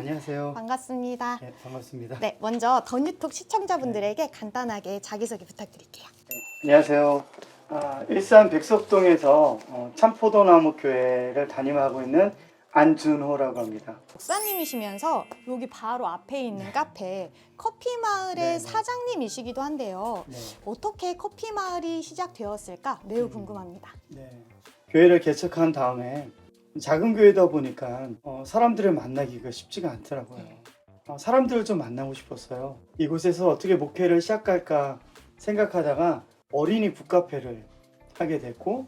안녕하세요. 반갑습니다. 네, 반갑습니다. 네, 먼저 더뉴톡 시청자분들에게 간단하게 자기소개 부탁드릴게요. 안녕하세요. 일산 백석동에서 참포도나무 교회를 담임하고 있는 안준호라고 합니다. 목사님이시면서 여기 바로 앞에 있는 카페 커피마을의 네, 네. 사장님이시기도 한데요. 네, 어떻게 커피마을이 시작되었을까 매우 궁금합니다. 네. 교회를 개척한 다음에 작은 교회다 보니까 사람들을 만나기가 쉽지가 않더라고요. 사람들을 좀 만나고 싶었어요. 이곳에서 어떻게 목회를 시작할까 생각하다가 어린이 북카페를 하게 됐고,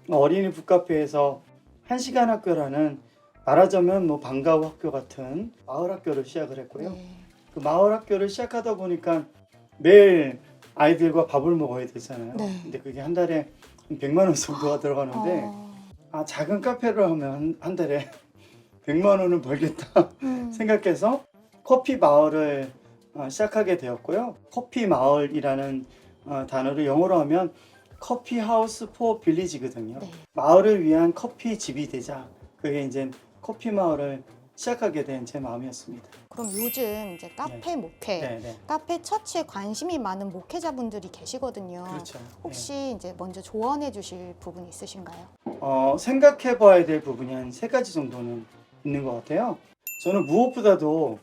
어린이 북카페에서 1시간 학교라는 말하자면 뭐 방과후 학교 같은 마을 학교를 시작을 했고요. 네. 그 마을 학교를 시작하다 보니까 매일 아이들과 밥을 먹어야 되잖아요. 네. 근데 그게 한 달에 100만 원 정도가 들어가는데 작은 카페를 하면 한 달에 100만 원은 벌겠다 생각해서 커피 마을을 시작하게 되었고요. 커피 마을이라는 단어를 영어로 하면 커피 하우스 포 빌리지거든요. 네. 마을을 위한 커피 집이 되자. 그게 이제 커피 마을을 시작하게 된 제 마음이었습니다. 그럼 요즘 이제 카페 목회, 네. 카페 처치에 관심이 많은 목회자분들이 계시거든요. 그렇죠. 혹시 이제 먼저 조언해 주실 부분이 있으신가요? 생각해 봐야 될 부분이 한 3가지 정도는 있는 것 같아요. 저는 무엇보다도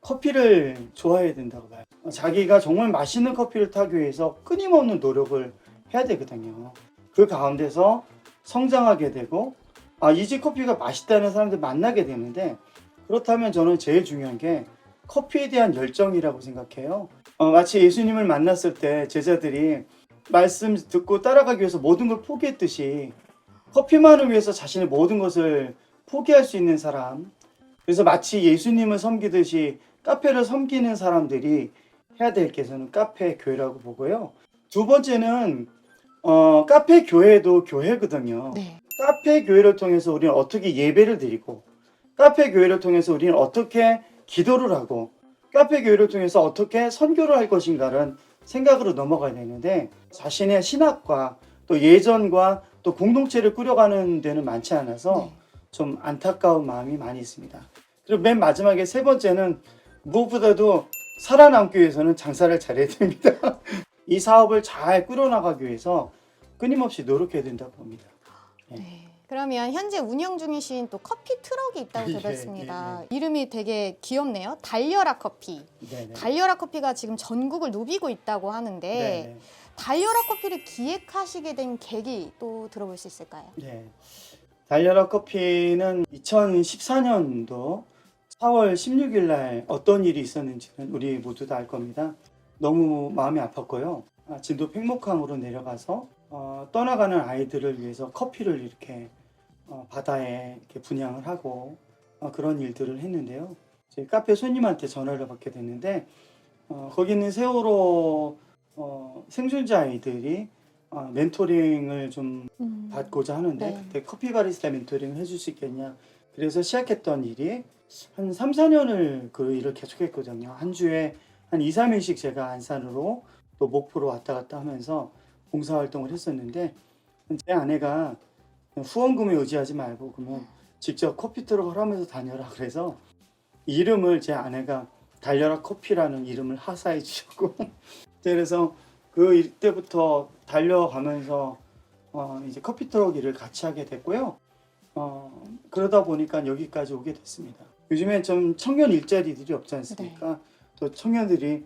커피를 좋아해야 된다고 봐요. 자기가 정말 맛있는 커피를 타기 위해서 끊임없는 노력을 해야 되거든요. 그 가운데서 성장하게 되고 이 집 커피가 맛있다는 사람들 만나게 되는데, 그렇다면 저는 제일 중요한 게 커피에 대한 열정이라고 생각해요. 마치 예수님을 만났을 때 제자들이 말씀 듣고 따라가기 위해서 모든 걸 포기했듯이 커피만을 위해서 자신의 모든 것을 포기할 수 있는 사람, 그래서 마치 예수님을 섬기듯이 카페를 섬기는 사람들이 해야 될 게 저는 카페 교회라고 보고요. 두 번째는 카페 교회도 교회거든요. 네. 카페 교회를 통해서 우리는 어떻게 예배를 드리고, 카페 교회를 통해서 우리는 어떻게 기도를 하고, 카페 교회를 통해서 어떻게 선교를 할 것인가를 생각으로 넘어가야 되는데, 자신의 신학과 또 예전과 또 공동체를 꾸려가는 데는 많지 않아서 네. 좀 안타까운 마음이 많이 있습니다. 그리고 맨 마지막에 3번째는 무엇보다도 살아남기 위해서는 장사를 잘해야 됩니다. 이 사업을 잘 꾸려나가기 위해서 끊임없이 노력해야 된다고 봅니다. 네. 그러면 현재 운영 중이신 또 커피 트럭이 있다고 예, 들었습니다. 이름이 되게 귀엽네요. 달려라 커피. 네네. 달려라 커피가 지금 전국을 누비고 있다고 하는데 네네. 달려라 커피를 기획하시게 된 계기 또 들어볼 수 있을까요? 네. 달려라 커피는 2014년도 4월 16일 날 어떤 일이 있었는지는 우리 모두 다 알 겁니다. 너무 마음이 아팠고요. 진도 팽목항으로 내려가서 떠나가는 아이들을 위해서 커피를 이렇게 바다에 이렇게 분양을 하고 그런 일들을 했는데요. 저희 카페 손님한테 전화를 받게 됐는데 거기 있는 세월호 생존자 아이들이 멘토링을 좀 받고자 하는데 네. 그때 커피 바리스타 멘토링을 해줄 수 있겠냐. 그래서 시작했던 일이 한 3, 4년을 그 일을 계속했거든요. 한 주에 한 2, 3일씩 제가 안산으로 또 목포로 왔다 갔다 하면서 봉사활동을 했었는데, 제 아내가 후원금에 의지하지 말고 그러면 직접 커피 트럭을 하면서 다녀라 그래서 이름을 제 아내가 달려라 커피라는 이름을 하사해 주셨고 그래서 그 이때부터 달려가면서 이제 커피 트럭 일을 같이 하게 됐고요. 그러다 보니까 여기까지 오게 됐습니다. 요즘에 좀 청년 일자리들이 없지 않습니까? 또 청년들이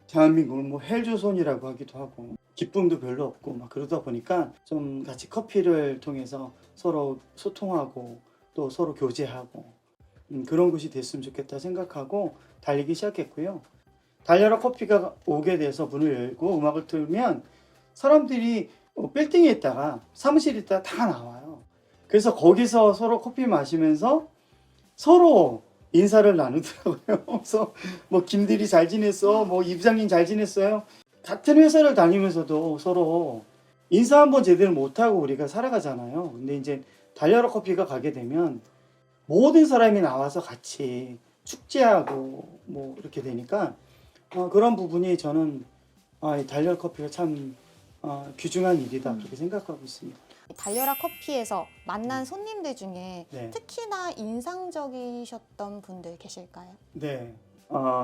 대한민국을 뭐 헬조선이라고 하기도 하고 기쁨도 별로 없고 막 그러다 보니까 좀 같이 커피를 통해서 서로 소통하고 또 서로 교제하고 그런 곳이 됐으면 좋겠다 생각하고 달리기 시작했고요. 달려라 커피가 오게 돼서 문을 열고 음악을 틀면 사람들이 빌딩에 있다가 사무실에 있다가 다 나와요. 그래서 거기서 서로 커피 마시면서 서로 인사를 나누더라고요. 그래서 뭐 김대리 잘 지냈어, 뭐 이 부장님 잘 지냈어요. 같은 회사를 다니면서도 서로 인사 한번 제대로 못하고 우리가 살아가잖아요. 근데 이제 달려라 커피가 가게 되면 모든 사람이 나와서 같이 축제하고 뭐 이렇게 되니까 그런 부분이 저는 이 달려라 커피가 참 귀중한 일이다 그렇게 생각하고 있습니다. 달려라 커피에서 만난 손님들 중에 네. 특히나 인상적이셨던 분들 계실까요? 네.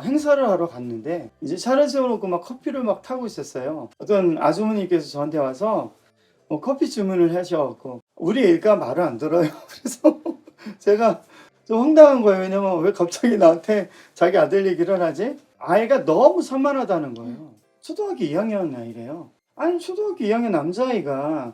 행사를 하러 갔는데 이제 차를 세워놓고 막 커피를 막 타고 있었어요. 어떤 아주머니께서 저한테 와서 커피 주문을 하셔갖고 우리 애가 말을 안 들어요. 그래서 제가 좀 황당한 거예요. 왜냐면 왜 갑자기 나한테 자기 아들 얘기를 하지? 아이가 너무 산만하다는 거예요. 초등학교 2학년 아이래요. 아니 초등학교 2학년 남자아이가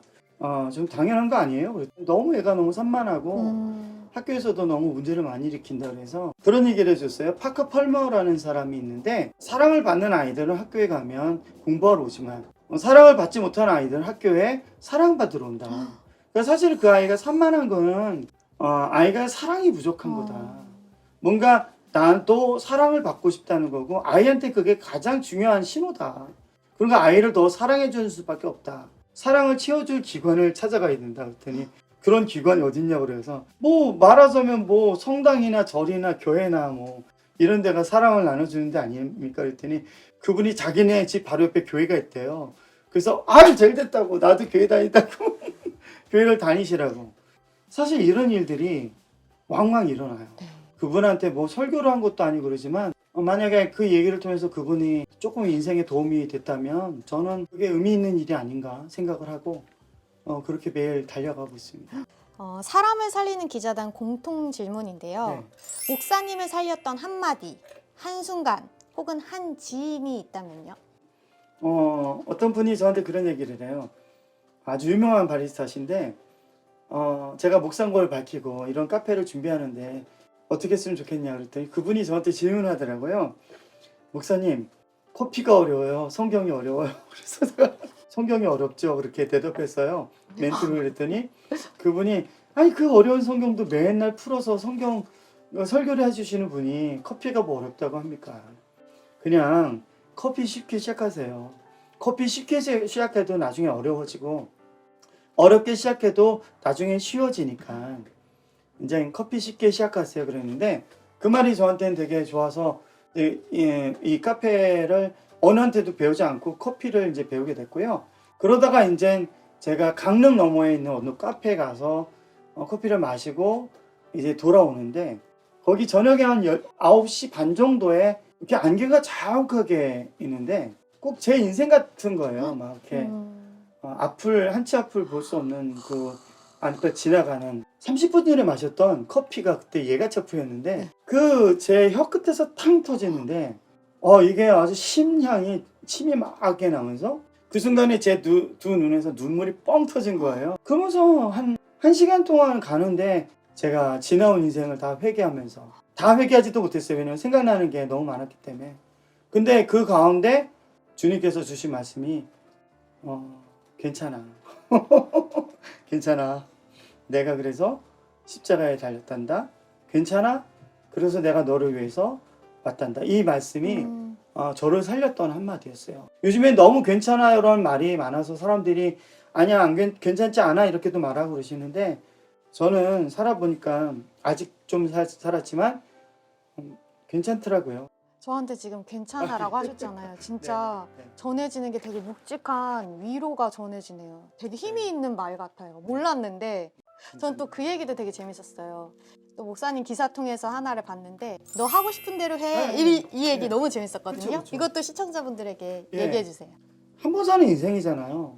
좀 당연한 거 아니에요? 너무 애가 너무 산만하고 학교에서도 너무 문제를 많이 일으킨다 그래서 그런 얘기를 해줬어요. 파커 펄머라는 사람이 있는데 사랑을 받는 아이들은 학교에 가면 공부하러 오지만 사랑을 받지 못하는 아이들은 학교에 사랑받으러 온다. 그러니까 사실 그 아이가 산만한 거는 아이가 사랑이 부족한 거다. 뭔가 나도 사랑을 받고 싶다는 거고 아이한테 그게 가장 중요한 신호다. 그러니까 아이를 더 사랑해 줄 수밖에 없다. 사랑을 채워줄 기관을 찾아가야 된다. 그랬더니 그런 기관이 어딨냐고 그래서 뭐 말하자면 뭐 성당이나 절이나 교회나 뭐 이런 데가 사랑을 나눠주는 데 아닙니까? 그랬더니 그분이 자기네 집 바로 옆에 교회가 있대요. 그래서 아유 잘 됐다고 나도 교회 다닌다고 교회를 다니시라고. 사실 이런 일들이 왕왕 일어나요. 네. 그분한테 뭐 설교를 한 것도 아니고 그러지만 만약에 그 얘기를 통해서 그분이 조금 인생에 도움이 됐다면 저는 그게 의미 있는 일이 아닌가 생각을 하고 그렇게 매일 달려가고 있습니다. 사람을 살리는 기자단 공통 질문인데요. 네. 목사님을 살렸던 한마디, 한순간 혹은 한 지인이 있다면요? 어떤 분이 저한테 그런 얘기를 해요. 아주 유명한 바리스타신데 제가 목사인 걸 밝히고 이런 카페를 준비하는데 어떻게 했으면 좋겠냐 그랬더니 그분이 저한테 질문하더라고요. 목사님 커피가 어려워요? 성경이 어려워요? 그래서 제가 성경이 어렵죠 그렇게 대답했어요. 멘트를 그랬더니 그분이 아니 그 어려운 성경도 맨날 풀어서 성경 설교를 해주시는 분이 커피가 뭐 어렵다고 합니까? 그냥 커피 쉽게 시작하세요. 커피 쉽게 시작해도 나중에 어려워지고 어렵게 시작해도 나중에 쉬워지니까 이제 커피 쉽게 시작하세요 그랬는데 그 말이 저한테는 되게 좋아서 이 카페를 어느한테도 배우지 않고 커피를 이제 배우게 됐고요. 그러다가 이제 제가 강릉 너머에 있는 어느 카페에 가서 커피를 마시고 이제 돌아오는데 거기 저녁에 한 9시 반 정도에 이렇게 안개가 자욱하게 있는데 꼭 제 인생 같은 거예요. 막 이렇게 한치 앞을 볼 수 없는 그 안에 지나가는 30분 전에 마셨던 커피가 그때 예가차프였는데 그 제 혀 끝에서 탕 터지는데 이게 아주 심향이 침이 막게 나면서 그 순간에 제 두 눈에서 눈물이 뻥 터진 거예요. 그러면서 한 시간 동안 가는데 제가 지나온 인생을 다 회개하면서 다 회개하지도 못했어요. 왜냐면 생각나는 게 너무 많았기 때문에. 근데 그 가운데 주님께서 주신 말씀이 괜찮아. 괜찮아. 내가 그래서 십자가에 달렸단다. 괜찮아? 그래서 내가 너를 위해서 왔단다. 이 말씀이 저를 살렸던 한마디였어요. 요즘에 너무 괜찮아요라는 말이 많아서 사람들이 아니야 괜찮지 않아 이렇게도 말하고 그러시는데 저는 살아보니까 아직 좀 살았지만 괜찮더라고요. 저한테 지금 괜찮아라고 하셨잖아요. 진짜 네. 전해지는 게 되게 묵직한 위로가 전해지네요. 되게 힘이 있는 말 같아요. 몰랐는데 전 또 그 얘기도 되게 재밌었어요. 또 목사님 기사 통해서 하나를 봤는데 너 하고 싶은 대로 해. 이 얘기 너무 재밌었거든요. 그쵸. 이것도 시청자분들에게 예. 얘기해 주세요. 한 번 사는 인생이잖아요.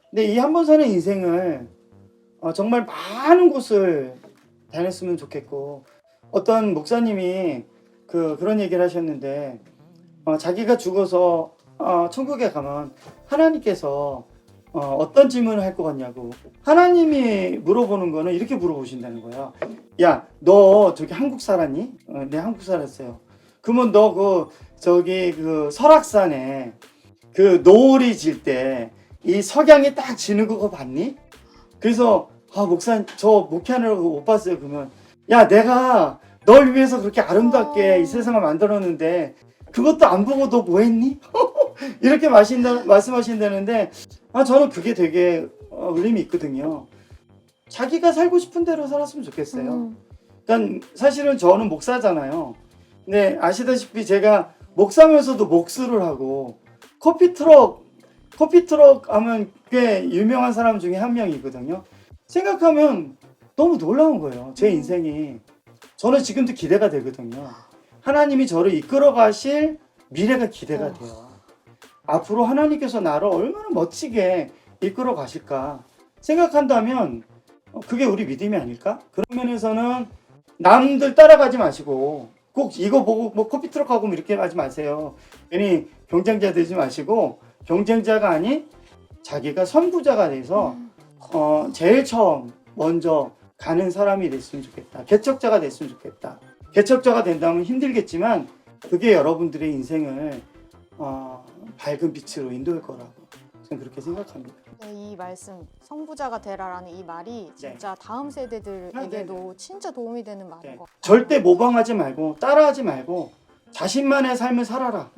근데 이 한 번 사는 인생을 정말 많은 곳을 다녔으면 좋겠고 어떤 목사님이 그런 얘기를 하셨는데 자기가 죽어서 천국에 가면 하나님께서 어떤 질문을 할 것 같냐고 하나님이 물어보는 거는 이렇게 물어보신다는 거야. 야, 너 저기 한국 살았니? 네, 한국 살았어요. 그러면 너 그 설악산에 그 노을이 질 때 이 석양이 딱 지는 거 봤니? 그래서 목사님 저 목회하느라고 못 봤어요. 그러면 야, 내가 널 위해서 그렇게 아름답게 이 세상을 만들었는데 그것도 안 보고 너 뭐 했니? 이렇게 말씀하신다는데 저는 그게 되게 울림이 있거든요. 자기가 살고 싶은 대로 살았으면 좋겠어요. 그러니까 사실은 저는 목사잖아요. 근데 아시다시피 제가 목사면서도 목수를 하고 커피트럭 하면 꽤 유명한 사람 중에 한 명이거든요. 생각하면 너무 놀라운 거예요. 제 인생이. 저는 지금도 기대가 되거든요. 하나님이 저를 이끌어 가실 미래가 기대가 돼요. 앞으로 하나님께서 나를 얼마나 멋지게 이끌어 가실까 생각한다면 그게 우리 믿음이 아닐까? 그런 면에서는 남들 따라가지 마시고 꼭 이거 보고 뭐 커피 트럭하고 이렇게 하지 마세요. 괜히 경쟁자 되지 마시고 경쟁자가 아닌 자기가 선구자가 돼서 제일 처음 먼저 가는 사람이 됐으면 좋겠다. 개척자가 됐으면 좋겠다. 개척자가 된다면 힘들겠지만 그게 여러분들의 인생을 밝은 빛으로 인도할 거라고 저는 그렇게 생각합니다. 네, 이 말씀 성부자가 되라라는 이 말이 진짜 다음 세대들에게도 진짜 도움이 되는 말인 것 같아요. 절대 모방하지 말고 따라하지 말고 자신만의 삶을 살아라.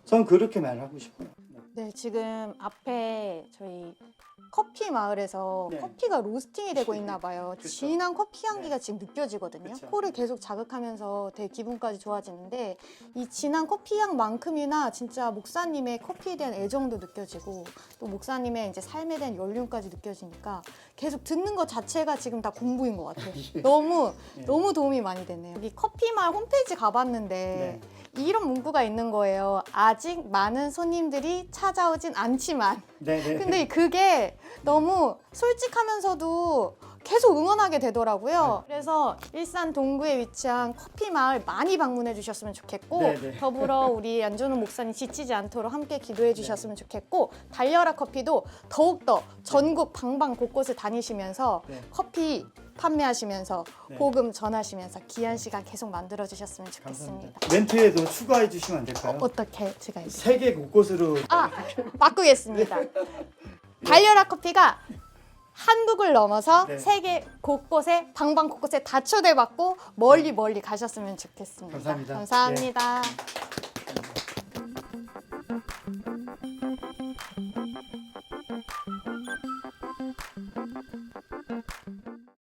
저는 그렇게 말하고 싶어요. 네, 지금 앞에 저희 커피 마을에서 네. 커피가 로스팅이 되고 있나 봐요. 그쵸. 진한 커피 향기가 지금 느껴지거든요. 그쵸. 코를 계속 자극하면서 되게 기분까지 좋아지는데 이 진한 커피 향만큼이나 진짜 목사님의 커피에 대한 애정도 느껴지고 또 목사님의 이제 삶에 대한 연륜까지 느껴지니까 계속 듣는 것 자체가 지금 다 공부인 것 같아요. 너무 네. 너무 도움이 많이 되네요. 여기 커피 마을 홈페이지 가봤는데 이런 문구가 있는 거예요. 아직 많은 손님들이 찾아오진 않지만. 네네. 근데 그게 너무 솔직하면서도 계속 응원하게 되더라고요. 그래서 일산 동구에 위치한 커피 마을 많이 방문해 주셨으면 좋겠고 네네. 더불어 우리 안준호 목사님 지치지 않도록 함께 기도해 주셨으면 좋겠고 달려라 커피도 더욱더 전국 방방 곳곳을 다니시면서 네. 커피 판매하시면서 네. 복음 전하시면서 귀한 시간 계속 만들어 주셨으면 좋겠습니다. 감사합니다. 멘트에도 추가해 주시면 안 될까요? 어떻게 제가 이제 세계 곳곳으로 바꾸겠습니다. 달려라 커피가 한국을 넘어서 네. 세계 곳곳에 방방 곳곳에 다 초대받고 멀리 가셨으면 좋겠습니다. 감사합니다. 감사합니다.